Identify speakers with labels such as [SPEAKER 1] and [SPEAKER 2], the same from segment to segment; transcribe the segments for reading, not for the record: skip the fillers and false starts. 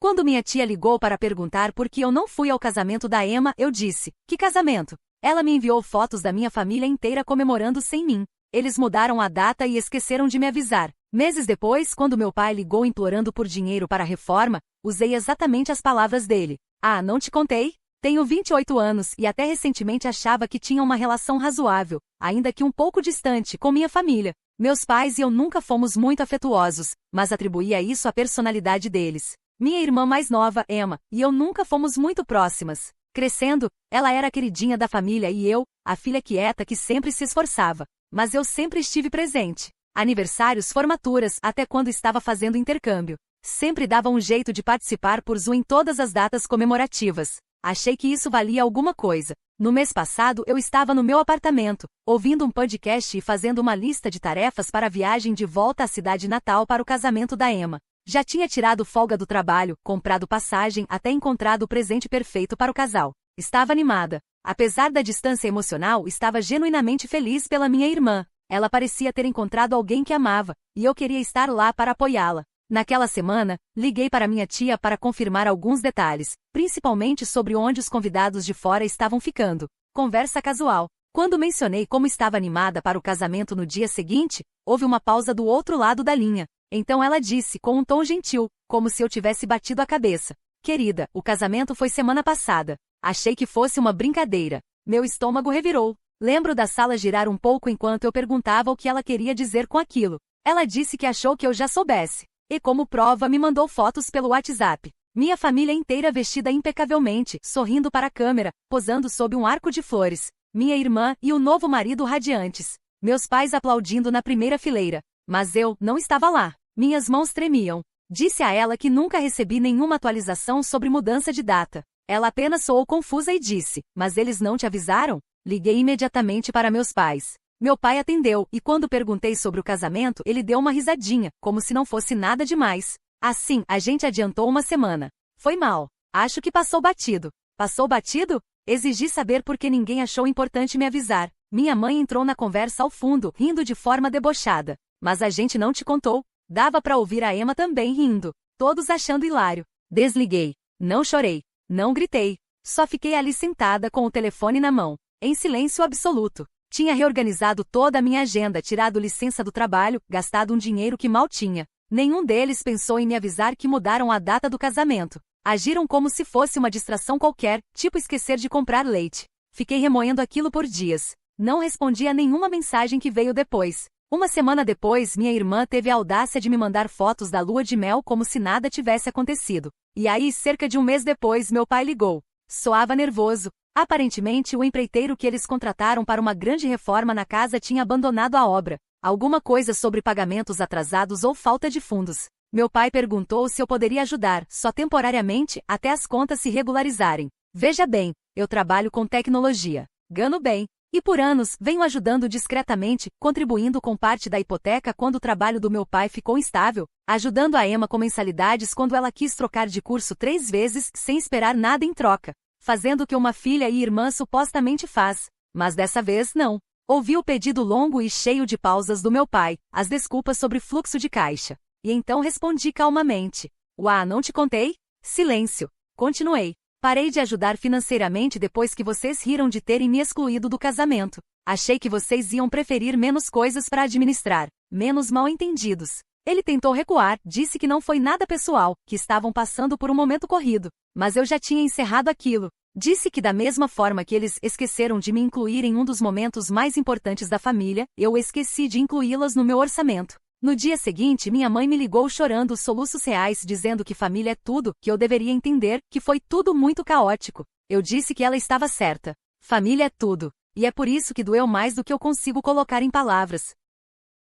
[SPEAKER 1] Quando minha tia ligou para perguntar por que eu não fui ao casamento da Emma, eu disse: que casamento? Ela me enviou fotos da minha família inteira comemorando sem mim. Eles mudaram a data e esqueceram de me avisar. Meses depois, quando meu pai ligou implorando por dinheiro para a reforma, usei exatamente as palavras dele. Ah, não te contei? Tenho 28 anos e até recentemente achava que tinha uma relação razoável, ainda que um pouco distante, com minha família. Meus pais e eu nunca fomos muito afetuosos, mas atribuía isso à personalidade deles. Minha irmã mais nova, Emma, e eu nunca fomos muito próximas. Crescendo, ela era a queridinha da família e eu, a filha quieta que sempre se esforçava. Mas eu sempre estive presente. Aniversários, formaturas, até quando estava fazendo intercâmbio. Sempre dava um jeito de participar por Zoom em todas as datas comemorativas. Achei que isso valia alguma coisa. No mês passado eu estava no meu apartamento, ouvindo um podcast e fazendo uma lista de tarefas para a viagem de volta à cidade natal para o casamento da Emma. Já tinha tirado folga do trabalho, comprado passagem, até encontrado o presente perfeito para o casal. Estava animada. Apesar da distância emocional, estava genuinamente feliz pela minha irmã. Ela parecia ter encontrado alguém que amava, e eu queria estar lá para apoiá-la. Naquela semana, liguei para minha tia para confirmar alguns detalhes, principalmente sobre onde os convidados de fora estavam ficando. Conversa casual. Quando mencionei como estava animada para o casamento no dia seguinte, houve uma pausa do outro lado da linha. Então ela disse com um tom gentil, como se eu tivesse batido a cabeça: querida, o casamento foi semana passada. Achei que fosse uma brincadeira. Meu estômago revirou. Lembro da sala girar um pouco enquanto eu perguntava o que ela queria dizer com aquilo. Ela disse que achou que eu já soubesse. E como prova me mandou fotos pelo WhatsApp. Minha família inteira vestida impecavelmente, sorrindo para a câmera, posando sob um arco de flores. Minha irmã e o novo marido radiantes. Meus pais aplaudindo na primeira fileira. Mas eu não estava lá. Minhas mãos tremiam. Disse a ela que nunca recebi nenhuma atualização sobre mudança de data. Ela apenas soou confusa e disse: mas eles não te avisaram? Liguei imediatamente para meus pais. Meu pai atendeu, e quando perguntei sobre o casamento, ele deu uma risadinha, como se não fosse nada demais. Assim, a gente adiantou uma semana. Foi mal. Acho que passou batido. Passou batido? Exigi saber porque ninguém achou importante me avisar. Minha mãe entrou na conversa ao fundo, rindo de forma debochada. Mas a gente não te contou. Dava para ouvir a Emma também rindo. Todos achando hilário. Desliguei. Não chorei. Não gritei. Só fiquei ali sentada com o telefone na mão. Em silêncio absoluto. Tinha reorganizado toda a minha agenda, tirado licença do trabalho, gastado um dinheiro que mal tinha. Nenhum deles pensou em me avisar que mudaram a data do casamento. Agiram como se fosse uma distração qualquer, tipo esquecer de comprar leite. Fiquei remoendo aquilo por dias. Não respondi a nenhuma mensagem que veio depois. Uma semana depois, minha irmã teve a audácia de me mandar fotos da lua de mel como se nada tivesse acontecido. E aí, cerca de um mês depois, meu pai ligou. Soava nervoso. Aparentemente, o empreiteiro que eles contrataram para uma grande reforma na casa tinha abandonado a obra. Alguma coisa sobre pagamentos atrasados ou falta de fundos. Meu pai perguntou se eu poderia ajudar, só temporariamente, até as contas se regularizarem. Veja bem, eu trabalho com tecnologia. Ganho bem. E por anos, venho ajudando discretamente, contribuindo com parte da hipoteca quando o trabalho do meu pai ficou instável, ajudando a Emma com mensalidades quando ela quis trocar de curso 3 vezes, sem esperar nada em troca. Fazendo o que uma filha e irmã supostamente faz. Mas dessa vez não. Ouvi o pedido longo e cheio de pausas do meu pai, as desculpas sobre fluxo de caixa. E então respondi calmamente: uá, não te contei? Silêncio. Continuei. Parei de ajudar financeiramente depois que vocês riram de terem me excluído do casamento. Achei que vocês iam preferir menos coisas para administrar, menos mal-entendidos. Ele tentou recuar, disse que não foi nada pessoal, que estavam passando por um momento corrido. Mas eu já tinha encerrado aquilo. Disse que da mesma forma que eles esqueceram de me incluir em um dos momentos mais importantes da família, eu esqueci de incluí-las no meu orçamento. No dia seguinte, minha mãe me ligou chorando soluços reais dizendo que família é tudo, que eu deveria entender, que foi tudo muito caótico. Eu disse que ela estava certa. Família é tudo. E é por isso que doeu mais do que eu consigo colocar em palavras.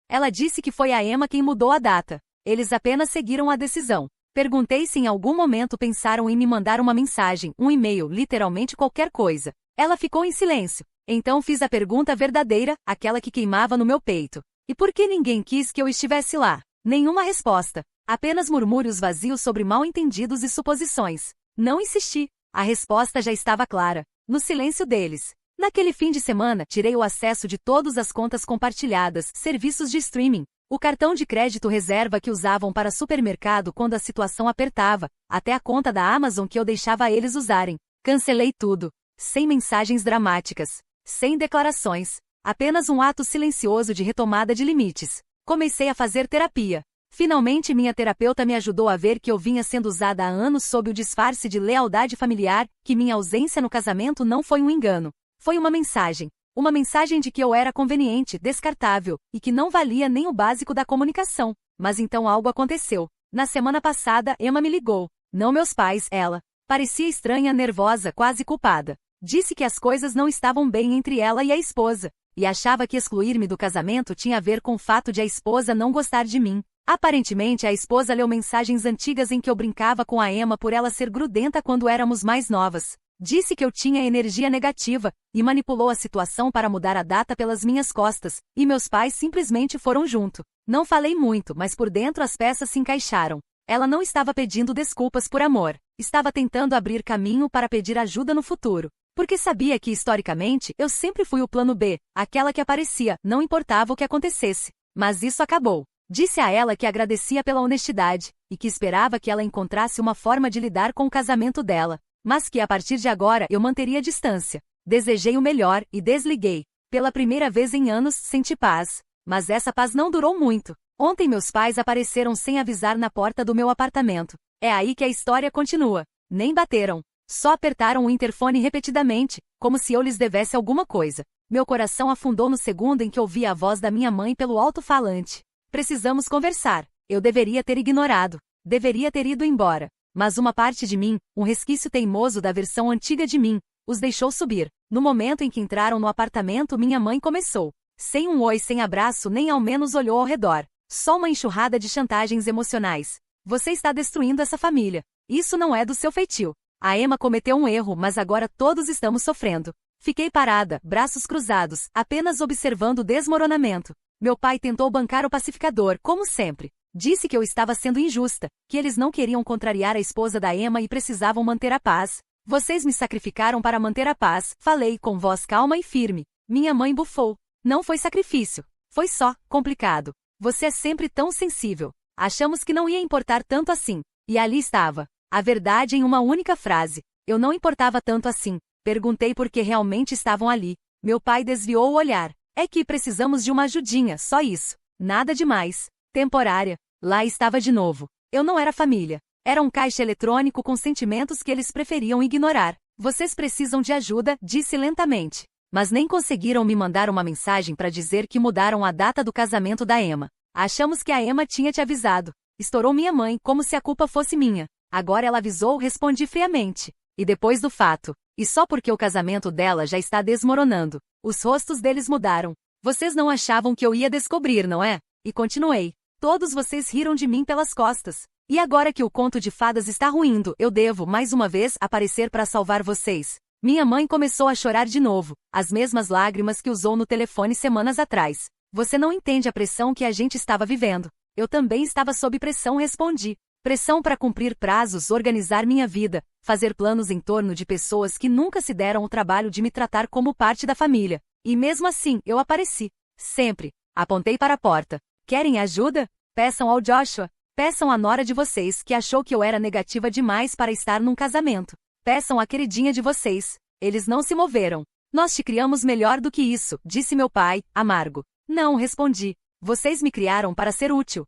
[SPEAKER 1] Ela disse que foi a Emma quem mudou a data. Eles apenas seguiram a decisão. Perguntei se em algum momento pensaram em me mandar uma mensagem, um e-mail, literalmente qualquer coisa. Ela ficou em silêncio. Então fiz a pergunta verdadeira, aquela que queimava no meu peito. E por que ninguém quis que eu estivesse lá? Nenhuma resposta. Apenas murmúrios vazios sobre mal-entendidos e suposições. Não insisti. A resposta já estava clara. No silêncio deles. Naquele fim de semana, tirei o acesso de todas as contas compartilhadas, serviços de streaming. O cartão de crédito reserva que usavam para supermercado quando a situação apertava, até a conta da Amazon que eu deixava eles usarem. Cancelei tudo. Sem mensagens dramáticas. Sem declarações. Apenas um ato silencioso de retomada de limites. Comecei a fazer terapia. Finalmente minha terapeuta me ajudou a ver que eu vinha sendo usada há anos sob o disfarce de lealdade familiar, que minha ausência no casamento não foi um engano. Foi uma mensagem. Uma mensagem de que eu era conveniente, descartável, e que não valia nem o básico da comunicação. Mas então algo aconteceu. Na semana passada, Emma me ligou. Não meus pais, ela. Parecia estranha, nervosa, quase culpada. Disse que as coisas não estavam bem entre ela e a esposa. E achava que excluir-me do casamento tinha a ver com o fato de a esposa não gostar de mim. Aparentemente a esposa leu mensagens antigas em que eu brincava com a Emma por ela ser grudenta quando éramos mais novas. Disse que eu tinha energia negativa, e manipulou a situação para mudar a data pelas minhas costas, e meus pais simplesmente foram junto. Não falei muito, mas por dentro as peças se encaixaram. Ela não estava pedindo desculpas por amor. Estava tentando abrir caminho para pedir ajuda no futuro. Porque sabia que, historicamente, eu sempre fui o plano B, aquela que aparecia, não importava o que acontecesse. Mas isso acabou. Disse a ela que agradecia pela honestidade, e que esperava que ela encontrasse uma forma de lidar com o casamento dela. Mas que a partir de agora eu manteria distância. Desejei o melhor e desliguei. Pela primeira vez em anos, senti paz. Mas essa paz não durou muito. Ontem meus pais apareceram sem avisar na porta do meu apartamento. É aí que a história continua. Nem bateram. Só apertaram o interfone repetidamente, como se eu lhes devesse alguma coisa. Meu coração afundou no segundo em que ouvi a voz da minha mãe pelo alto-falante. Precisamos conversar. Eu deveria ter ignorado. Deveria ter ido embora. Mas uma parte de mim, um resquício teimoso da versão antiga de mim, os deixou subir. No momento em que entraram no apartamento, minha mãe começou. Sem um oi, sem abraço, nem ao menos olhou ao redor. Só uma enxurrada de chantagens emocionais. Você está destruindo essa família. Isso não é do seu feitio. A Emma cometeu um erro, mas agora todos estamos sofrendo. Fiquei parada, braços cruzados, apenas observando o desmoronamento. Meu pai tentou bancar o pacificador, como sempre. Disse que eu estava sendo injusta, que eles não queriam contrariar a esposa da Emma e precisavam manter a paz. Vocês me sacrificaram para manter a paz, falei com voz calma e firme. Minha mãe bufou. Não foi sacrifício. Foi só complicado. Você é sempre tão sensível. Achamos que não ia importar tanto assim. E ali estava. A verdade em uma única frase. Eu não importava tanto assim. Perguntei por que realmente estavam ali. Meu pai desviou o olhar. É que precisamos de uma ajudinha, só isso. Nada demais. Temporária. Lá estava de novo. Eu não era família. Era um caixa eletrônico com sentimentos que eles preferiam ignorar. Vocês precisam de ajuda, disse lentamente. Mas nem conseguiram me mandar uma mensagem para dizer que mudaram a data do casamento da Emma. Achamos que a Emma tinha te avisado. Estourou minha mãe, como se a culpa fosse minha. Agora ela avisou, respondi friamente. E depois do fato. E só porque o casamento dela já está desmoronando. Os rostos deles mudaram. Vocês não achavam que eu ia descobrir, não é? E continuei. Todos vocês riram de mim pelas costas. E agora que o conto de fadas está ruindo, eu devo, mais uma vez, aparecer para salvar vocês. Minha mãe começou a chorar de novo. As mesmas lágrimas que usou no telefone semanas atrás. Você não entende a pressão que a gente estava vivendo. Eu também estava sob pressão, respondi. Pressão para cumprir prazos, organizar minha vida, fazer planos em torno de pessoas que nunca se deram o trabalho de me tratar como parte da família. E mesmo assim, eu apareci. Sempre. Apontei para a porta. Querem ajuda? Peçam ao Joshua. Peçam à nora de vocês, que achou que eu era negativa demais para estar num casamento. Peçam à queridinha de vocês. Eles não se moveram. Nós te criamos melhor do que isso, disse meu pai, amargo. Não, respondi. Vocês me criaram para ser útil.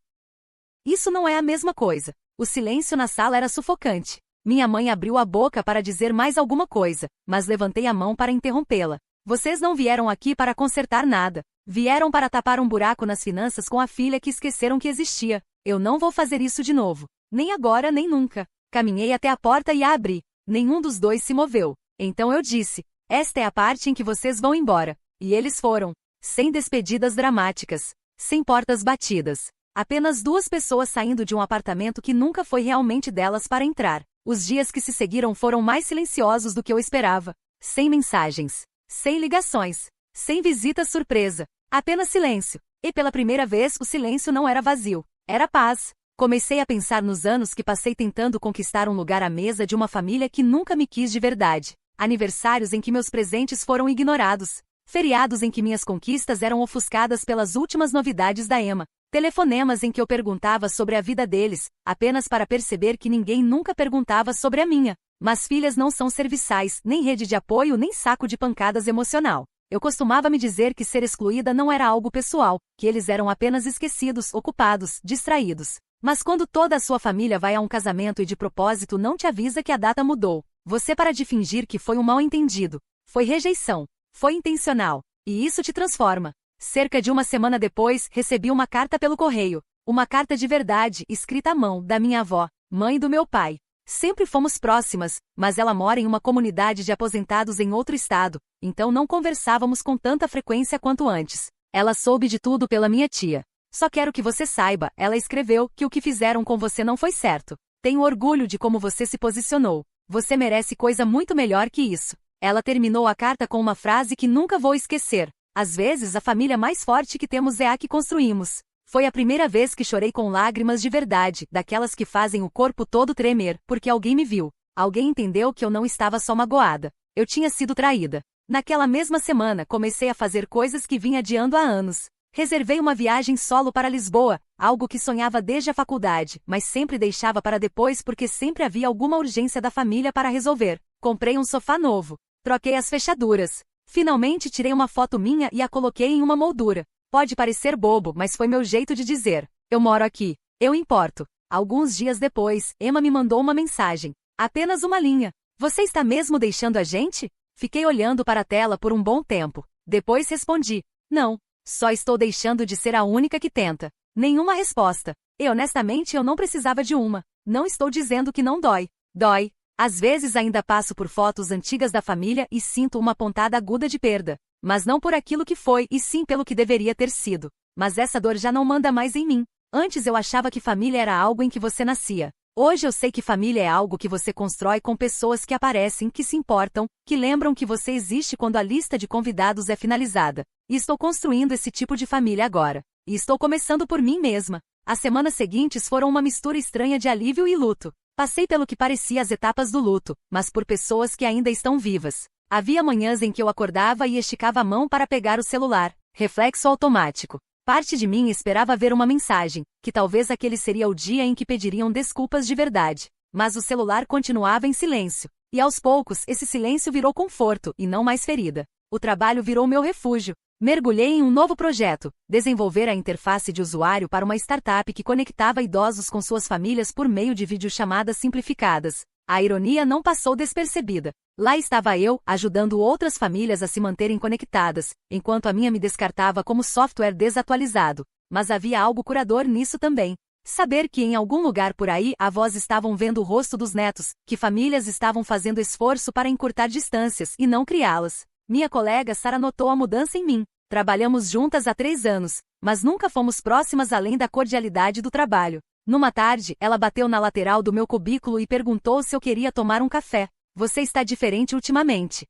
[SPEAKER 1] Isso não é a mesma coisa. O silêncio na sala era sufocante. Minha mãe abriu a boca para dizer mais alguma coisa, mas levantei a mão para interrompê-la. Vocês não vieram aqui para consertar nada. Vieram para tapar um buraco nas finanças com a filha que esqueceram que existia. Eu não vou fazer isso de novo. Nem agora, nem nunca. Caminhei até a porta e a abri. Nenhum dos dois se moveu. Então eu disse, esta é a parte em que vocês vão embora. E eles foram. Sem despedidas dramáticas. Sem portas batidas. Apenas duas pessoas saindo de um apartamento que nunca foi realmente delas para entrar. Os dias que se seguiram foram mais silenciosos do que eu esperava. Sem mensagens. Sem ligações. Sem visita surpresa. Apenas silêncio. E pela primeira vez o silêncio não era vazio. Era paz. Comecei a pensar nos anos que passei tentando conquistar um lugar à mesa de uma família que nunca me quis de verdade. Aniversários em que meus presentes foram ignorados. Feriados em que minhas conquistas eram ofuscadas pelas últimas novidades da Emma. Telefonemas em que eu perguntava sobre a vida deles, apenas para perceber que ninguém nunca perguntava sobre a minha. Mas filhas não são serviçais, nem rede de apoio, nem saco de pancadas emocional. Eu costumava me dizer que ser excluída não era algo pessoal, que eles eram apenas esquecidos, ocupados, distraídos. Mas quando toda a sua família vai a um casamento e de propósito não te avisa que a data mudou, você para de fingir que foi um mal-entendido. Foi rejeição. Foi intencional. E isso te transforma. Cerca de uma semana depois, recebi uma carta pelo correio. Uma carta de verdade, escrita à mão, da minha avó, mãe do meu pai. Sempre fomos próximas, mas ela mora em uma comunidade de aposentados em outro estado, então não conversávamos com tanta frequência quanto antes. Ela soube de tudo pela minha tia. Só quero que você saiba, ela escreveu, que o que fizeram com você não foi certo. Tenho orgulho de como você se posicionou. Você merece coisa muito melhor que isso. Ela terminou a carta com uma frase que nunca vou esquecer. Às vezes a família mais forte que temos é a que construímos. Foi a primeira vez que chorei com lágrimas de verdade, daquelas que fazem o corpo todo tremer, porque alguém me viu. Alguém entendeu que eu não estava só magoada. Eu tinha sido traída. Naquela mesma semana, comecei a fazer coisas que vinha adiando há anos. Reservei uma viagem solo para Lisboa, algo que sonhava desde a faculdade, mas sempre deixava para depois porque sempre havia alguma urgência da família para resolver. Comprei um sofá novo. Troquei as fechaduras. Finalmente tirei uma foto minha e a coloquei em uma moldura. Pode parecer bobo, mas foi meu jeito de dizer: eu moro aqui. Eu importo. Alguns dias depois, Emma me mandou uma mensagem. Apenas uma linha. Você está mesmo deixando a gente? Fiquei olhando para a tela por um bom tempo. Depois respondi: não. Só estou deixando de ser a única que tenta. Nenhuma resposta. E honestamente eu não precisava de uma. Não estou dizendo que não dói. Dói. Às vezes ainda passo por fotos antigas da família e sinto uma pontada aguda de perda. Mas não por aquilo que foi, e sim pelo que deveria ter sido. Mas essa dor já não manda mais em mim. Antes eu achava que família era algo em que você nascia. Hoje eu sei que família é algo que você constrói com pessoas que aparecem, que se importam, que lembram que você existe quando a lista de convidados é finalizada. E estou construindo esse tipo de família agora. E estou começando por mim mesma. As semanas seguintes foram uma mistura estranha de alívio e luto. Passei pelo que parecia as etapas do luto, mas por pessoas que ainda estão vivas. Havia manhãs em que eu acordava e esticava a mão para pegar o celular. Reflexo automático. Parte de mim esperava ver uma mensagem, que talvez aquele seria o dia em que pediriam desculpas de verdade. Mas o celular continuava em silêncio. E aos poucos, esse silêncio virou conforto, e não mais ferida. O trabalho virou meu refúgio. Mergulhei em um novo projeto, desenvolver a interface de usuário para uma startup que conectava idosos com suas famílias por meio de videochamadas simplificadas. A ironia não passou despercebida. Lá estava eu, ajudando outras famílias a se manterem conectadas, enquanto a minha me descartava como software desatualizado. Mas havia algo curador nisso também. Saber que em algum lugar por aí avós estavam vendo o rosto dos netos, que famílias estavam fazendo esforço para encurtar distâncias e não criá-las. Minha colega Sara notou a mudança em mim. Trabalhamos juntas há 3 anos, mas nunca fomos próximas além da cordialidade do trabalho. Numa tarde, ela bateu na lateral do meu cubículo e perguntou se eu queria tomar um café. Você está diferente ultimamente.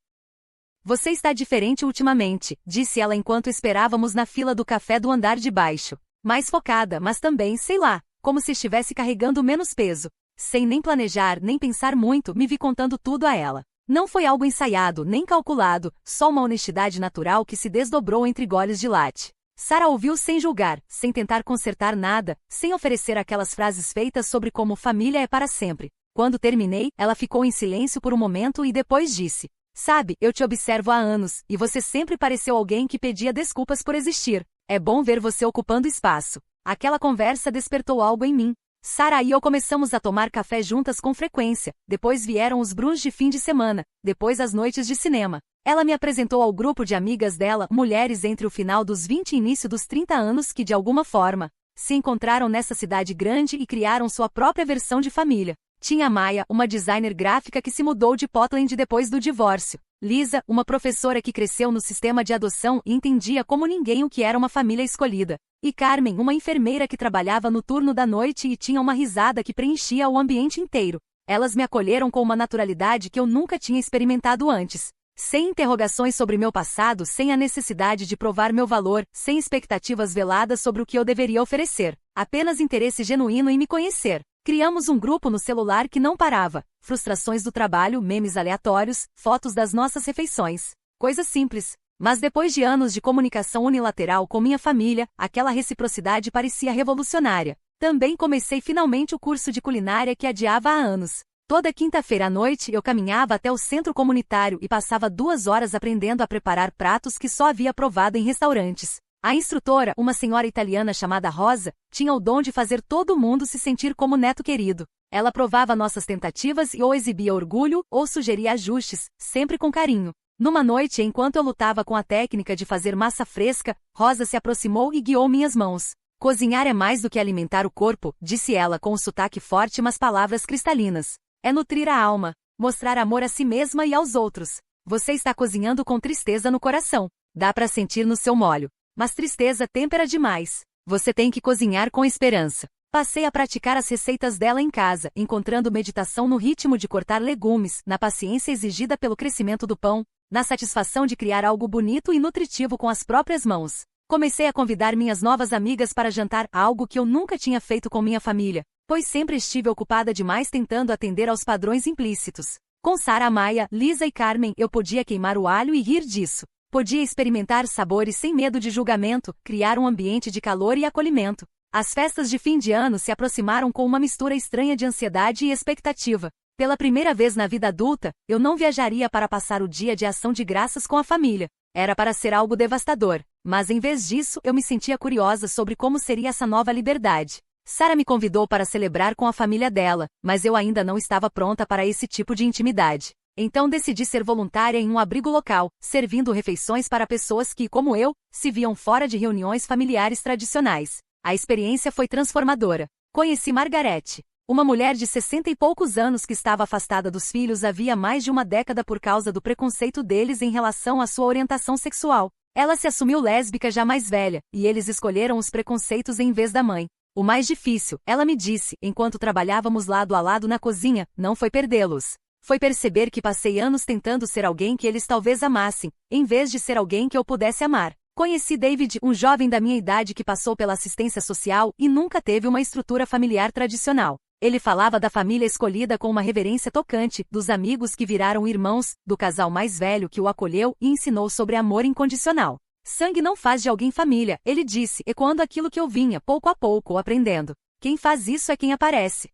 [SPEAKER 1] Você está diferente ultimamente, disse ela enquanto esperávamos na fila do café do andar de baixo. Mais focada, mas também, sei lá, como se estivesse carregando menos peso. Sem nem planejar, nem pensar muito, me vi contando tudo a ela. Não foi algo ensaiado, nem calculado, só uma honestidade natural que se desdobrou entre goles de latte. Sara ouviu sem julgar, sem tentar consertar nada, sem oferecer aquelas frases feitas sobre como família é para sempre. Quando terminei, ela ficou em silêncio por um momento e depois disse: sabe, eu te observo há anos, e você sempre pareceu alguém que pedia desculpas por existir. É bom ver você ocupando espaço. Aquela conversa despertou algo em mim. Sara e eu começamos a tomar café juntas com frequência, depois vieram os brunch de fim de semana, depois as noites de cinema. Ela me apresentou ao grupo de amigas dela, mulheres entre o final dos 20 e início dos 30 anos que de alguma forma se encontraram nessa cidade grande e criaram sua própria versão de família. Tinha Maia, uma designer gráfica que se mudou de Portland depois do divórcio. Lisa, uma professora que cresceu no sistema de adoção e entendia como ninguém o que era uma família escolhida. E Carmen, uma enfermeira que trabalhava no turno da noite e tinha uma risada que preenchia o ambiente inteiro. Elas me acolheram com uma naturalidade que eu nunca tinha experimentado antes. Sem interrogações sobre meu passado, sem a necessidade de provar meu valor, sem expectativas veladas sobre o que eu deveria oferecer. Apenas interesse genuíno em me conhecer. Criamos um grupo no celular que não parava. Frustrações do trabalho, memes aleatórios, fotos das nossas refeições. Coisas simples. Mas depois de anos de comunicação unilateral com minha família, aquela reciprocidade parecia revolucionária. Também comecei finalmente o curso de culinária que adiava há anos. Toda quinta-feira à noite eu caminhava até o centro comunitário e passava 2 horas aprendendo a preparar pratos que só havia provado em restaurantes. A instrutora, uma senhora italiana chamada Rosa, tinha o dom de fazer todo mundo se sentir como neto querido. Ela provava nossas tentativas e ou exibia orgulho ou sugeria ajustes, sempre com carinho. Numa noite, enquanto eu lutava com a técnica de fazer massa fresca, Rosa se aproximou e guiou minhas mãos. Cozinhar é mais do que alimentar o corpo, disse ela com um sotaque forte mas palavras cristalinas. É nutrir a alma, mostrar amor a si mesma e aos outros. Você está cozinhando com tristeza no coração. Dá para sentir no seu molho. Mas tristeza tempera demais. Você tem que cozinhar com esperança. Passei a praticar as receitas dela em casa, encontrando meditação no ritmo de cortar legumes, na paciência exigida pelo crescimento do pão, na satisfação de criar algo bonito e nutritivo com as próprias mãos. Comecei a convidar minhas novas amigas para jantar, algo que eu nunca tinha feito com minha família, pois sempre estive ocupada demais tentando atender aos padrões implícitos. Com Sara, Maia, Lisa e Carmen eu podia queimar o alho e rir disso. Podia experimentar sabores sem medo de julgamento, criar um ambiente de calor e acolhimento. As festas de fim de ano se aproximaram com uma mistura estranha de ansiedade e expectativa. Pela primeira vez na vida adulta, eu não viajaria para passar o dia de ação de graças com a família. Era para ser algo devastador, mas em vez disso eu me sentia curiosa sobre como seria essa nova liberdade. Sara me convidou para celebrar com a família dela, mas eu ainda não estava pronta para esse tipo de intimidade. Então decidi ser voluntária em um abrigo local, servindo refeições para pessoas que, como eu, se viam fora de reuniões familiares tradicionais. A experiência foi transformadora. Conheci Margarete, uma mulher de 60 e poucos anos que estava afastada dos filhos havia mais de uma década por causa do preconceito deles em relação à sua orientação sexual. Ela se assumiu lésbica já mais velha, e eles escolheram os preconceitos em vez da mãe. O mais difícil, ela me disse, enquanto trabalhávamos lado a lado na cozinha, não foi perdê-los. Foi perceber que passei anos tentando ser alguém que eles talvez amassem, em vez de ser alguém que eu pudesse amar. Conheci David, um jovem da minha idade que passou pela assistência social e nunca teve uma estrutura familiar tradicional. Ele falava da família escolhida com uma reverência tocante, dos amigos que viraram irmãos, do casal mais velho que o acolheu e ensinou sobre amor incondicional. Sangue não faz de alguém família, ele disse, ecoando aquilo que eu vinha, pouco a pouco, aprendendo. Quem faz isso é quem aparece.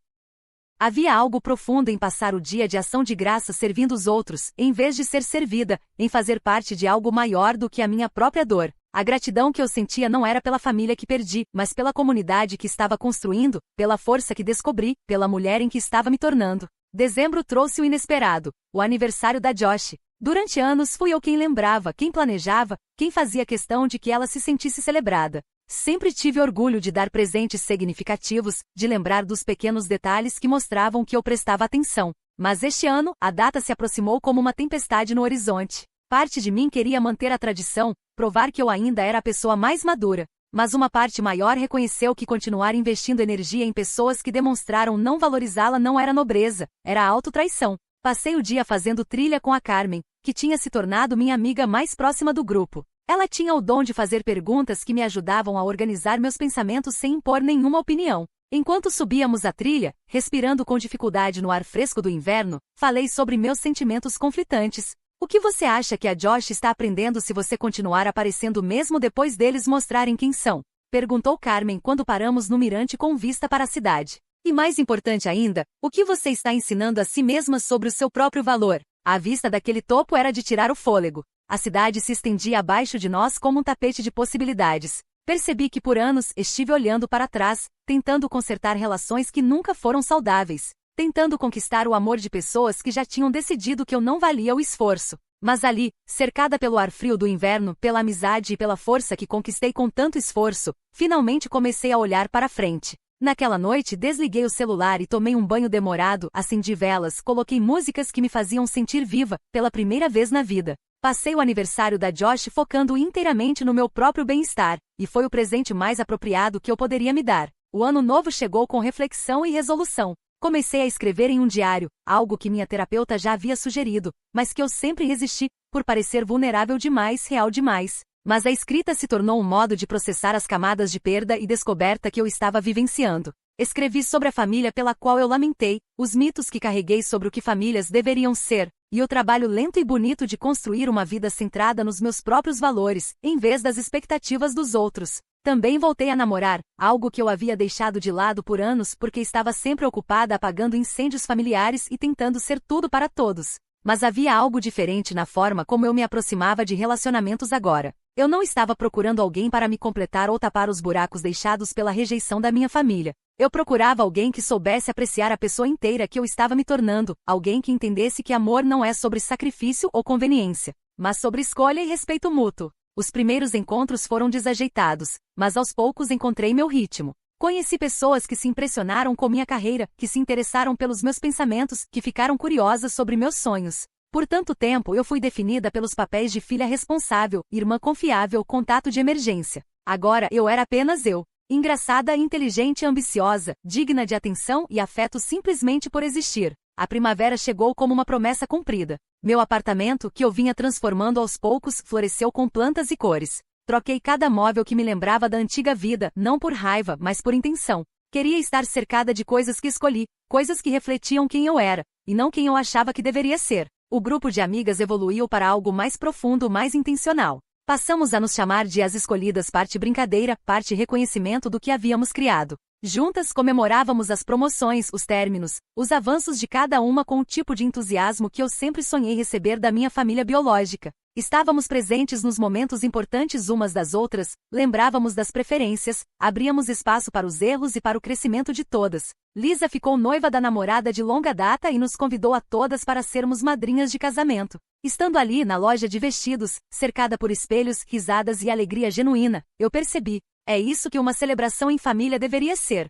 [SPEAKER 1] Havia algo profundo em passar o dia de ação de graça servindo os outros, em vez de ser servida, em fazer parte de algo maior do que a minha própria dor. A gratidão que eu sentia não era pela família que perdi, mas pela comunidade que estava construindo, pela força que descobri, pela mulher em que estava me tornando. Dezembro trouxe o inesperado, o aniversário da Josh. Durante anos fui eu quem lembrava, quem planejava, quem fazia questão de que ela se sentisse celebrada. Sempre tive orgulho de dar presentes significativos, de lembrar dos pequenos detalhes que mostravam que eu prestava atenção. Mas este ano, a data se aproximou como uma tempestade no horizonte. Parte de mim queria manter a tradição, provar que eu ainda era a pessoa mais madura. Mas uma parte maior reconheceu que continuar investindo energia em pessoas que demonstraram não valorizá-la não era nobreza, era autotraição. Passei o dia fazendo trilha com a Carmen, que tinha se tornado minha amiga mais próxima do grupo. Ela tinha o dom de fazer perguntas que me ajudavam a organizar meus pensamentos sem impor nenhuma opinião. Enquanto subíamos a trilha, respirando com dificuldade no ar fresco do inverno, falei sobre meus sentimentos conflitantes. O que você acha que a Josh está aprendendo se você continuar aparecendo mesmo depois deles mostrarem quem são? Perguntou Carmen quando paramos no mirante com vista para a cidade. E mais importante ainda, o que você está ensinando a si mesma sobre o seu próprio valor? A vista daquele topo era de tirar o fôlego. A cidade se estendia abaixo de nós como um tapete de possibilidades. Percebi que por anos estive olhando para trás, tentando consertar relações que nunca foram saudáveis, tentando conquistar o amor de pessoas que já tinham decidido que eu não valia o esforço. Mas ali, cercada pelo ar frio do inverno, pela amizade e pela força que conquistei com tanto esforço, finalmente comecei a olhar para frente. Naquela noite desliguei o celular e tomei um banho demorado, acendi velas, coloquei músicas que me faziam sentir viva, pela primeira vez na vida. Passei o aniversário da Josh focando inteiramente no meu próprio bem-estar, e foi o presente mais apropriado que eu poderia me dar. O ano novo chegou com reflexão e resolução. Comecei a escrever em um diário, algo que minha terapeuta já havia sugerido, mas que eu sempre resisti, por parecer vulnerável demais, real demais. Mas a escrita se tornou um modo de processar as camadas de perda e descoberta que eu estava vivenciando. Escrevi sobre a família pela qual eu lamentei, os mitos que carreguei sobre o que famílias deveriam ser, e o trabalho lento e bonito de construir uma vida centrada nos meus próprios valores, em vez das expectativas dos outros. Também voltei a namorar, algo que eu havia deixado de lado por anos porque estava sempre ocupada apagando incêndios familiares e tentando ser tudo para todos. Mas havia algo diferente na forma como eu me aproximava de relacionamentos agora. Eu não estava procurando alguém para me completar ou tapar os buracos deixados pela rejeição da minha família. Eu procurava alguém que soubesse apreciar a pessoa inteira que eu estava me tornando, alguém que entendesse que amor não é sobre sacrifício ou conveniência, mas sobre escolha e respeito mútuo. Os primeiros encontros foram desajeitados, mas aos poucos encontrei meu ritmo. Conheci pessoas que se impressionaram com minha carreira, que se interessaram pelos meus pensamentos, que ficaram curiosas sobre meus sonhos. Por tanto tempo eu fui definida pelos papéis de filha responsável, irmã confiável, contato de emergência. Agora eu era apenas eu. Engraçada, inteligente e ambiciosa, digna de atenção e afeto simplesmente por existir. A primavera chegou como uma promessa cumprida. Meu apartamento, que eu vinha transformando aos poucos, floresceu com plantas e cores. Troquei cada móvel que me lembrava da antiga vida, não por raiva, mas por intenção. Queria estar cercada de coisas que escolhi, coisas que refletiam quem eu era, e não quem eu achava que deveria ser. O grupo de amigas evoluiu para algo mais profundo, mais intencional. Passamos a nos chamar de as escolhidas, parte brincadeira, parte reconhecimento do que havíamos criado. Juntas comemorávamos as promoções, os términos, os avanços de cada uma com o tipo de entusiasmo que eu sempre sonhei receber da minha família biológica. Estávamos presentes nos momentos importantes umas das outras, lembrávamos das preferências, abríamos espaço para os erros e para o crescimento de todas. Lisa ficou noiva da namorada de longa data e nos convidou a todas para sermos madrinhas de casamento. Estando ali na loja de vestidos, cercada por espelhos, risadas e alegria genuína, eu percebi. É isso que uma celebração em família deveria ser.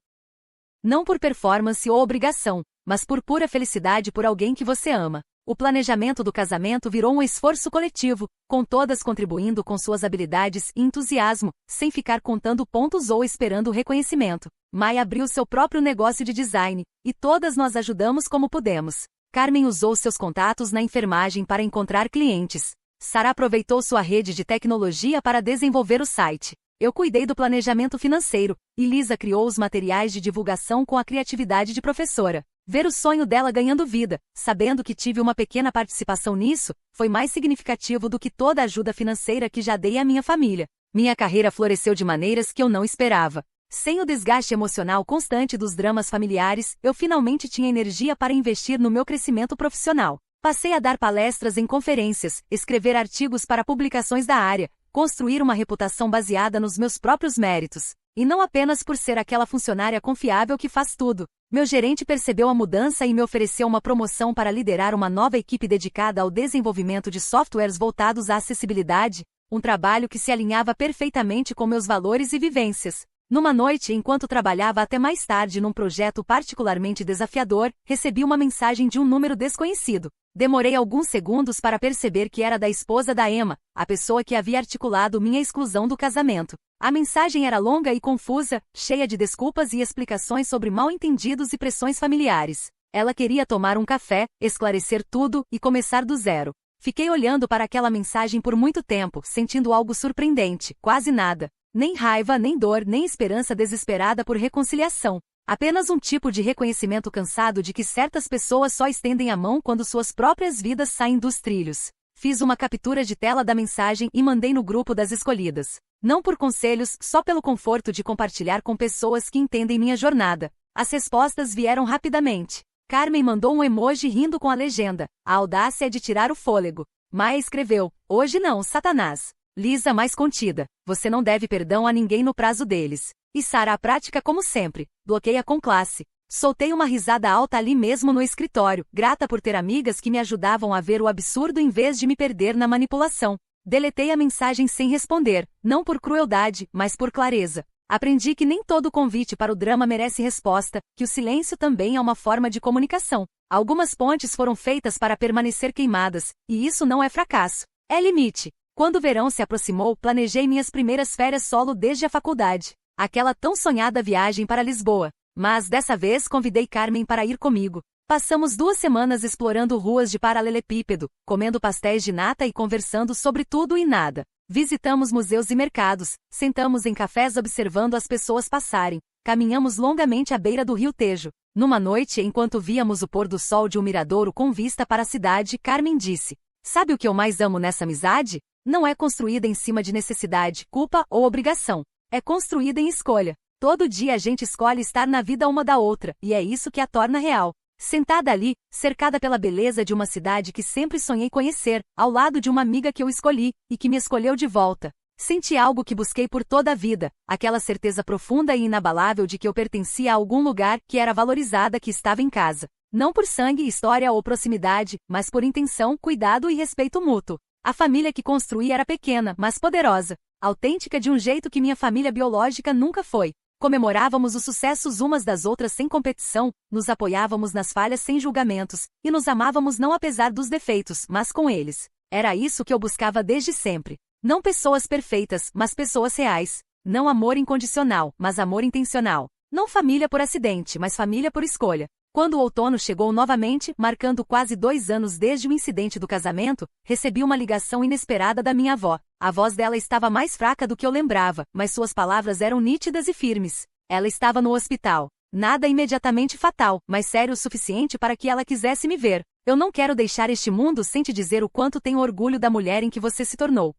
[SPEAKER 1] Não por performance ou obrigação, mas por pura felicidade por alguém que você ama. O planejamento do casamento virou um esforço coletivo, com todas contribuindo com suas habilidades e entusiasmo, sem ficar contando pontos ou esperando reconhecimento. Mai abriu seu próprio negócio de design, e todas nós ajudamos como pudemos. Carmen usou seus contatos na enfermagem para encontrar clientes. Sara aproveitou sua rede de tecnologia para desenvolver o site. Eu cuidei do planejamento financeiro, e Lisa criou os materiais de divulgação com a criatividade de professora. Ver o sonho dela ganhando vida, sabendo que tive uma pequena participação nisso, foi mais significativo do que toda a ajuda financeira que já dei à minha família. Minha carreira floresceu de maneiras que eu não esperava. Sem o desgaste emocional constante dos dramas familiares, eu finalmente tinha energia para investir no meu crescimento profissional. Passei a dar palestras em conferências, escrever artigos para publicações da área, construir uma reputação baseada nos meus próprios méritos. E não apenas por ser aquela funcionária confiável que faz tudo. Meu gerente percebeu a mudança e me ofereceu uma promoção para liderar uma nova equipe dedicada ao desenvolvimento de softwares voltados à acessibilidade, um trabalho que se alinhava perfeitamente com meus valores e vivências. Numa noite, enquanto trabalhava até mais tarde num projeto particularmente desafiador, recebi uma mensagem de um número desconhecido. Demorei alguns segundos para perceber que era da esposa da Emma, a pessoa que havia articulado minha exclusão do casamento. A mensagem era longa e confusa, cheia de desculpas e explicações sobre mal-entendidos e pressões familiares. Ela queria tomar um café, esclarecer tudo e começar do zero. Fiquei olhando para aquela mensagem por muito tempo, sentindo algo surpreendente, quase nada. Nem raiva, nem dor, nem esperança desesperada por reconciliação. Apenas um tipo de reconhecimento cansado de que certas pessoas só estendem a mão quando suas próprias vidas saem dos trilhos. Fiz uma captura de tela da mensagem e mandei no grupo das escolhidas. Não por conselhos, só pelo conforto de compartilhar com pessoas que entendem minha jornada. As respostas vieram rapidamente. Carmen mandou um emoji rindo com a legenda: "A audácia é de tirar o fôlego." Maia escreveu: "Hoje não, Satanás." Lisa mais contida: "Você não deve perdão a ninguém no prazo deles." E Sara a prática como sempre: "Bloqueia com classe." Soltei uma risada alta ali mesmo no escritório, grata por ter amigas que me ajudavam a ver o absurdo em vez de me perder na manipulação. Deletei a mensagem sem responder, não por crueldade, mas por clareza. Aprendi que nem todo convite para o drama merece resposta, que o silêncio também é uma forma de comunicação. Algumas pontes foram feitas para permanecer queimadas, e isso não é fracasso. É limite. Quando o verão se aproximou, planejei minhas primeiras férias solo desde a faculdade. Aquela tão sonhada viagem para Lisboa. Mas dessa vez convidei Carmen para ir comigo. Passamos 2 semanas explorando ruas de paralelepípedo, comendo pastéis de nata e conversando sobre tudo e nada. Visitamos museus e mercados, sentamos em cafés observando as pessoas passarem, caminhamos longamente à beira do rio Tejo. Numa noite, enquanto víamos o pôr do sol de um miradouro com vista para a cidade, Carmen disse: "Sabe o que eu mais amo nessa amizade? Não é construída em cima de necessidade, culpa ou obrigação. É construída em escolha. Todo dia a gente escolhe estar na vida uma da outra, e é isso que a torna real." Sentada ali, cercada pela beleza de uma cidade que sempre sonhei conhecer, ao lado de uma amiga que eu escolhi, e que me escolheu de volta. Senti algo que busquei por toda a vida, aquela certeza profunda e inabalável de que eu pertencia a algum lugar, que era valorizada, que estava em casa. Não por sangue, história ou proximidade, mas por intenção, cuidado e respeito mútuo. A família que construí era pequena, mas poderosa. Autêntica de um jeito que minha família biológica nunca foi. Comemorávamos os sucessos umas das outras sem competição, nos apoiávamos nas falhas sem julgamentos, e nos amávamos não apesar dos defeitos, mas com eles. Era isso que eu buscava desde sempre. Não pessoas perfeitas, mas pessoas reais. Não amor incondicional, mas amor intencional. Não família por acidente, mas família por escolha. Quando o outono chegou novamente, marcando quase 2 anos desde o incidente do casamento, recebi uma ligação inesperada da minha avó. A voz dela estava mais fraca do que eu lembrava, mas suas palavras eram nítidas e firmes. Ela estava no hospital. Nada imediatamente fatal, mas sério o suficiente para que ela quisesse me ver. "Eu não quero deixar este mundo sem te dizer o quanto tenho orgulho da mulher em que você se tornou."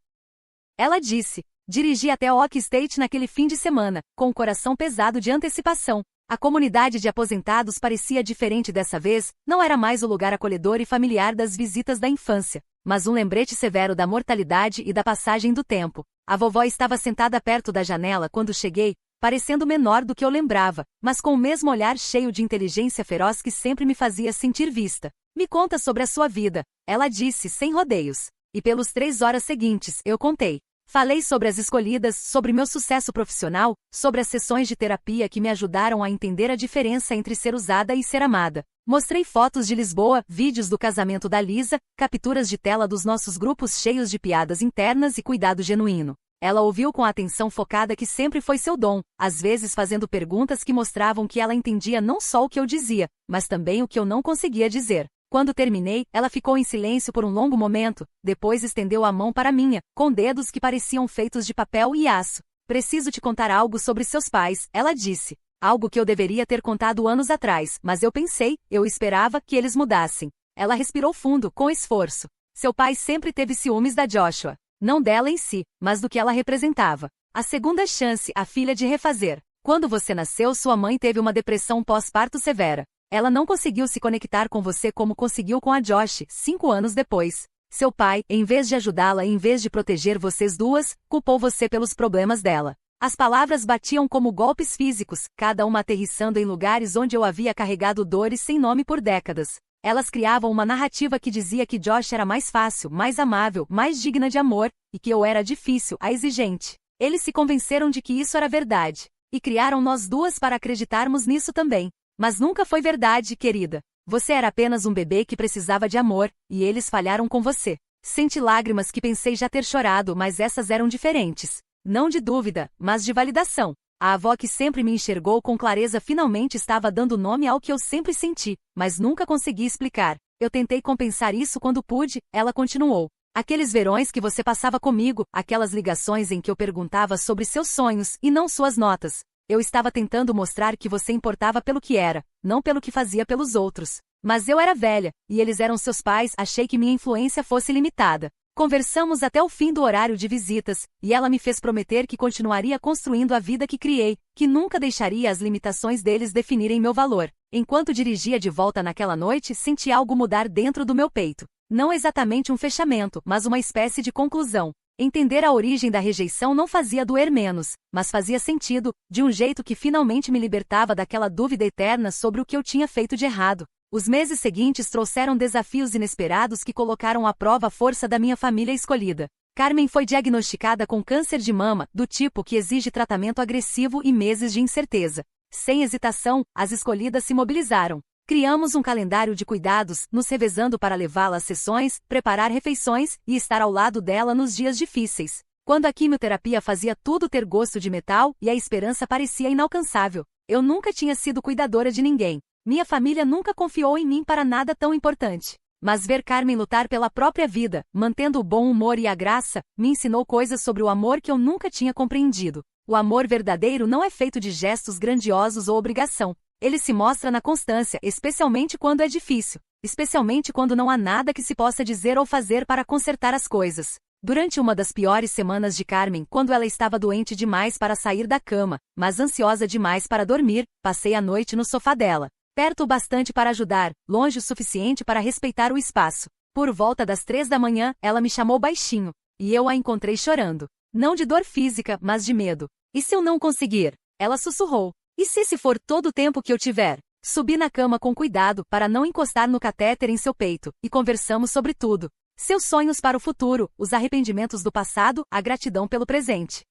[SPEAKER 1] Ela disse. Dirigi até Oak State naquele fim de semana, com o coração pesado de antecipação. A comunidade de aposentados parecia diferente dessa vez, não era mais o lugar acolhedor e familiar das visitas da infância, mas um lembrete severo da mortalidade e da passagem do tempo. A vovó estava sentada perto da janela quando cheguei, parecendo menor do que eu lembrava, mas com o mesmo olhar cheio de inteligência feroz que sempre me fazia sentir vista. "Me conta sobre a sua vida," ela disse sem rodeios. E pelos 3 horas seguintes, eu contei. Falei sobre as escolhidas, sobre meu sucesso profissional, sobre as sessões de terapia que me ajudaram a entender a diferença entre ser usada e ser amada. Mostrei fotos de Lisboa, vídeos do casamento da Lisa, capturas de tela dos nossos grupos cheios de piadas internas e cuidado genuíno. Ela ouviu com a atenção focada que sempre foi seu dom, às vezes fazendo perguntas que mostravam que ela entendia não só o que eu dizia, mas também o que eu não conseguia dizer. Quando terminei, ela ficou em silêncio por um longo momento, depois estendeu a mão para a minha, com dedos que pareciam feitos de papel e aço. "Preciso te contar algo sobre seus pais," ela disse. Algo que eu deveria ter contado anos atrás, mas eu esperava que eles mudassem. Ela respirou fundo, com esforço. Seu pai sempre teve ciúmes da Joshua. Não dela em si, mas do que ela representava. A segunda chance, a filha de refazer. Quando você nasceu, sua mãe teve uma depressão pós-parto severa. Ela não conseguiu se conectar com você como conseguiu com a Josh, 5 anos depois. Seu pai, em vez de ajudá-la e em vez de proteger vocês duas, culpou você pelos problemas dela. As palavras batiam como golpes físicos, cada uma aterrissando em lugares onde eu havia carregado dores sem nome por décadas. Elas criavam uma narrativa que dizia que Josh era mais fácil, mais amável, mais digna de amor, e que eu era difícil, a exigente. Eles se convenceram de que isso era verdade. E criaram nós duas para acreditarmos nisso também. Mas nunca foi verdade, querida. Você era apenas um bebê que precisava de amor, e eles falharam com você. Senti lágrimas que pensei já ter chorado, mas essas eram diferentes. Não de dúvida, mas de validação. A avó que sempre me enxergou com clareza finalmente estava dando nome ao que eu sempre senti, mas nunca consegui explicar. Eu tentei compensar isso quando pude, ela continuou. Aqueles verões que você passava comigo, aquelas ligações em que eu perguntava sobre seus sonhos e não suas notas. Eu estava tentando mostrar que você importava pelo que era, não pelo que fazia pelos outros. Mas eu era velha, e eles eram seus pais, achei que minha influência fosse limitada. Conversamos até o fim do horário de visitas, e ela me fez prometer que continuaria construindo a vida que criei, que nunca deixaria as limitações deles definirem meu valor. Enquanto dirigia de volta naquela noite, senti algo mudar dentro do meu peito. Não exatamente um fechamento, mas uma espécie de conclusão. Entender a origem da rejeição não fazia doer menos, mas fazia sentido, de um jeito que finalmente me libertava daquela dúvida eterna sobre o que eu tinha feito de errado. Os meses seguintes trouxeram desafios inesperados que colocaram à prova a força da minha família escolhida. Carmen foi diagnosticada com câncer de mama, do tipo que exige tratamento agressivo e meses de incerteza. Sem hesitação, as escolhidas se mobilizaram. Criamos um calendário de cuidados, nos revezando para levá-la às sessões, preparar refeições e estar ao lado dela nos dias difíceis. Quando a quimioterapia fazia tudo ter gosto de metal e a esperança parecia inalcançável. Eu nunca tinha sido cuidadora de ninguém. Minha família nunca confiou em mim para nada tão importante. Mas ver Carmen lutar pela própria vida, mantendo o bom humor e a graça, me ensinou coisas sobre o amor que eu nunca tinha compreendido. O amor verdadeiro não é feito de gestos grandiosos ou obrigação. Ele se mostra na constância, especialmente quando é difícil. Especialmente quando não há nada que se possa dizer ou fazer para consertar as coisas. Durante uma das piores semanas de Carmen, quando ela estava doente demais para sair da cama, mas ansiosa demais para dormir, passei a noite no sofá dela. Perto o bastante para ajudar, longe o suficiente para respeitar o espaço. Por volta das 3 da manhã, ela me chamou baixinho, e eu a encontrei chorando. Não de dor física, mas de medo. E se eu não conseguir? Ela sussurrou. E se esse for todo o tempo que eu tiver? Subi na cama com cuidado para não encostar no catéter em seu peito, e conversamos sobre tudo. Seus sonhos para o futuro, os arrependimentos do passado, a gratidão pelo presente.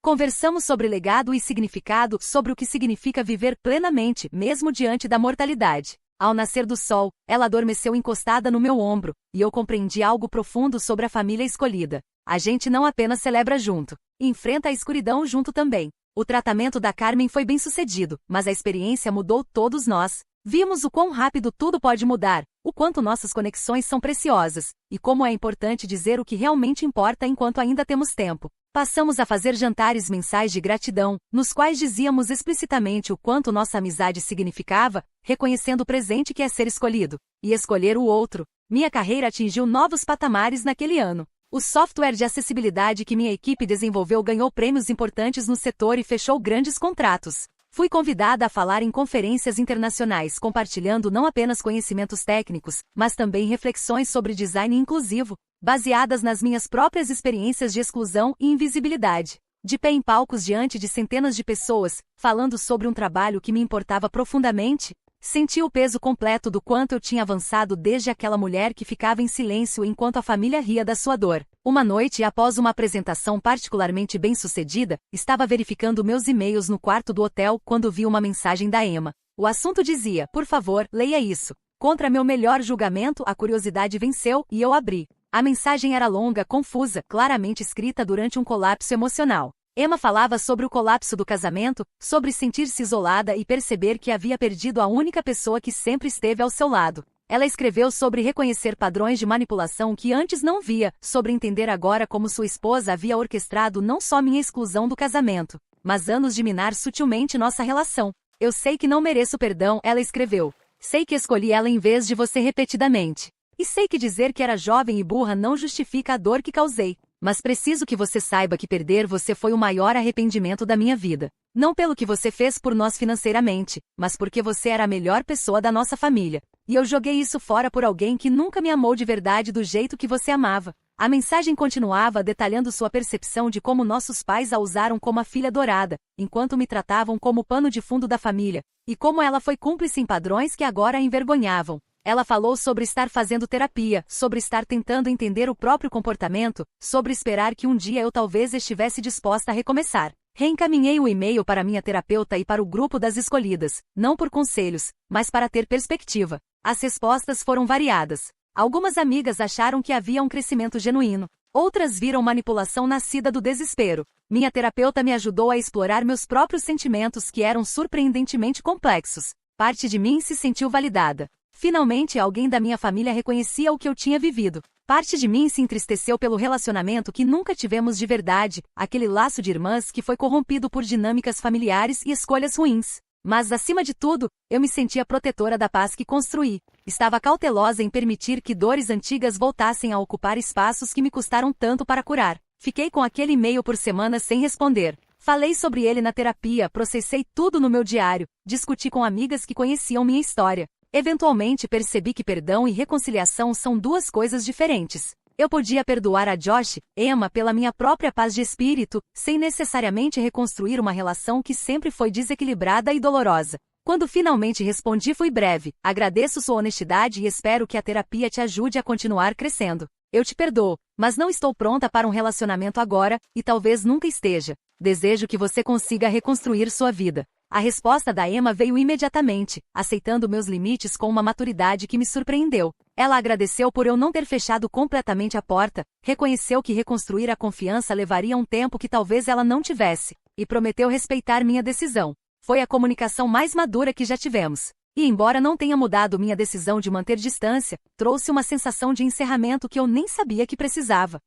[SPEAKER 1] Conversamos sobre legado e significado, sobre o que significa viver plenamente, mesmo diante da mortalidade. Ao nascer do sol, ela adormeceu encostada no meu ombro, e eu compreendi algo profundo sobre a família escolhida. A gente não apenas celebra junto, enfrenta a escuridão junto também. O tratamento da Carmen foi bem sucedido, mas a experiência mudou todos nós. Vimos o quão rápido tudo pode mudar, o quanto nossas conexões são preciosas, e como é importante dizer o que realmente importa enquanto ainda temos tempo. Passamos a fazer jantares mensais de gratidão, nos quais dizíamos explicitamente o quanto nossa amizade significava, reconhecendo o presente que é ser escolhido, e escolher o outro. Minha carreira atingiu novos patamares naquele ano. O software de acessibilidade que minha equipe desenvolveu ganhou prêmios importantes no setor e fechou grandes contratos. Fui convidada a falar em conferências internacionais compartilhando não apenas conhecimentos técnicos, mas também reflexões sobre design inclusivo, baseadas nas minhas próprias experiências de exclusão e invisibilidade. De pé em palcos diante de centenas de pessoas, falando sobre um trabalho que me importava profundamente, senti o peso completo do quanto eu tinha avançado desde aquela mulher que ficava em silêncio enquanto a família ria da sua dor. Uma noite após uma apresentação particularmente bem-sucedida, estava verificando meus e-mails no quarto do hotel quando vi uma mensagem da Emma. O assunto dizia, por favor, leia isso. Contra meu melhor julgamento, a curiosidade venceu e eu abri. A mensagem era longa, confusa, claramente escrita durante um colapso emocional. Emma falava sobre o colapso do casamento, sobre sentir-se isolada e perceber que havia perdido a única pessoa que sempre esteve ao seu lado. Ela escreveu sobre reconhecer padrões de manipulação que antes não via, sobre entender agora como sua esposa havia orquestrado não só minha exclusão do casamento, mas anos de minar sutilmente nossa relação. Eu sei que não mereço perdão, ela escreveu. Sei que escolhi ela em vez de você repetidamente. E sei que dizer que era jovem e burra não justifica a dor que causei. Mas preciso que você saiba que perder você foi o maior arrependimento da minha vida. Não pelo que você fez por nós financeiramente, mas porque você era a melhor pessoa da nossa família. E eu joguei isso fora por alguém que nunca me amou de verdade do jeito que você amava. A mensagem continuava detalhando sua percepção de como nossos pais a usaram como a filha dourada, enquanto me tratavam como pano de fundo da família, e como ela foi cúmplice em padrões que agora a envergonhavam. Ela falou sobre estar fazendo terapia, sobre estar tentando entender o próprio comportamento, sobre esperar que um dia eu talvez estivesse disposta a recomeçar. Reencaminhei o e-mail para minha terapeuta e para o grupo das escolhidas, não por conselhos, mas para ter perspectiva. As respostas foram variadas. Algumas amigas acharam que havia um crescimento genuíno. Outras viram manipulação nascida do desespero. Minha terapeuta me ajudou a explorar meus próprios sentimentos que eram surpreendentemente complexos. Parte de mim se sentiu validada. Finalmente alguém da minha família reconhecia o que eu tinha vivido. Parte de mim se entristeceu pelo relacionamento que nunca tivemos de verdade, aquele laço de irmãs que foi corrompido por dinâmicas familiares e escolhas ruins. Mas, acima de tudo, eu me sentia protetora da paz que construí. Estava cautelosa em permitir que dores antigas voltassem a ocupar espaços que me custaram tanto para curar. Fiquei com aquele e-mail por semanas sem responder. Falei sobre ele na terapia, processei tudo no meu diário, discuti com amigas que conheciam minha história. Eventualmente percebi que perdão e reconciliação são duas coisas diferentes. Eu podia perdoar a Josh, Emma, pela minha própria paz de espírito, sem necessariamente reconstruir uma relação que sempre foi desequilibrada e dolorosa. Quando finalmente respondi fui breve, agradeço sua honestidade e espero que a terapia te ajude a continuar crescendo. Eu te perdoo, mas não estou pronta para um relacionamento agora, e talvez nunca esteja. Desejo que você consiga reconstruir sua vida. A resposta da Emma veio imediatamente, aceitando meus limites com uma maturidade que me surpreendeu. Ela agradeceu por eu não ter fechado completamente a porta, reconheceu que reconstruir a confiança levaria um tempo que talvez ela não tivesse, e prometeu respeitar minha decisão. Foi a comunicação mais madura que já tivemos. E embora não tenha mudado minha decisão de manter distância, trouxe uma sensação de encerramento que eu nem sabia que precisava.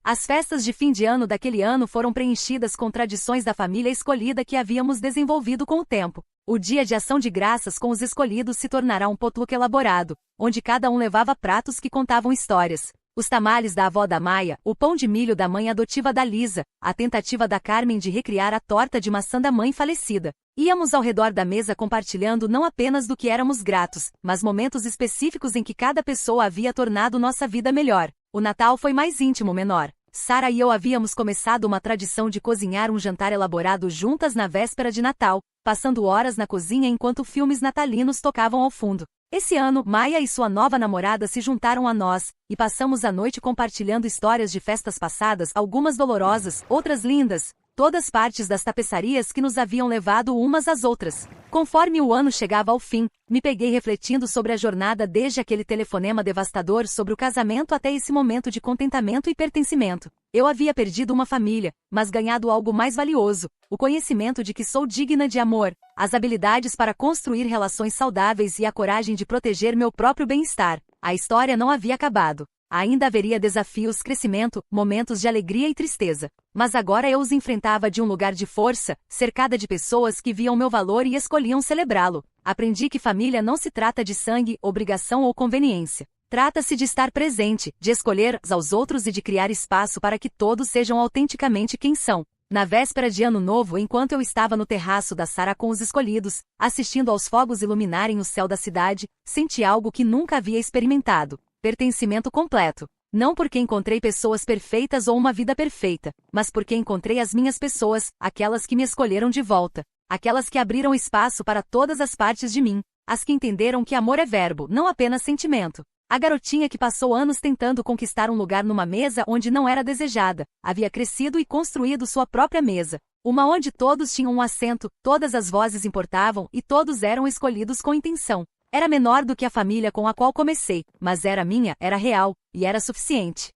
[SPEAKER 1] As festas de fim de ano daquele ano foram preenchidas com tradições da família escolhida que havíamos desenvolvido com o tempo. O dia de ação de graças com os escolhidos se tornará um potluck elaborado, onde cada um levava pratos que contavam histórias. Os tamales da avó da Maia, o pão de milho da mãe adotiva da Lisa, a tentativa da Carmen de recriar a torta de maçã da mãe falecida. Íamos ao redor da mesa compartilhando não apenas do que éramos gratos, mas momentos específicos em que cada pessoa havia tornado nossa vida melhor. O Natal foi mais íntimo, menor. Sara e eu havíamos começado uma tradição de cozinhar um jantar elaborado juntas na véspera de Natal, passando horas na cozinha enquanto filmes natalinos tocavam ao fundo. Esse ano, Maia e sua nova namorada se juntaram a nós, e passamos a noite compartilhando histórias de festas passadas, algumas dolorosas, outras lindas, todas partes das tapeçarias que nos haviam levado umas às outras. Conforme o ano chegava ao fim, me peguei refletindo sobre a jornada desde aquele telefonema devastador sobre o casamento até esse momento de contentamento e pertencimento. Eu havia perdido uma família, mas ganhado algo mais valioso, o conhecimento de que sou digna de amor, as habilidades para construir relações saudáveis e a coragem de proteger meu próprio bem-estar. A história não havia acabado. Ainda haveria desafios, crescimento, momentos de alegria e tristeza. Mas agora eu os enfrentava de um lugar de força, cercada de pessoas que viam meu valor e escolhiam celebrá-lo. Aprendi que família não se trata de sangue, obrigação ou conveniência. Trata-se de estar presente, de escolher aos outros e de criar espaço para que todos sejam autenticamente quem são. Na véspera de Ano Novo, enquanto eu estava no terraço da Sara com os escolhidos, assistindo aos fogos iluminarem o céu da cidade, senti algo que nunca havia experimentado. Pertencimento completo. Não porque encontrei pessoas perfeitas ou uma vida perfeita, mas porque encontrei as minhas pessoas, aquelas que me escolheram de volta. Aquelas que abriram espaço para todas as partes de mim. As que entenderam que amor é verbo, não apenas sentimento. A garotinha que passou anos tentando conquistar um lugar numa mesa onde não era desejada, havia crescido e construído sua própria mesa. Uma onde todos tinham um assento, todas as vozes importavam e todos eram escolhidos com intenção. Era menor do que a família com a qual comecei, mas era minha, era real, e era suficiente.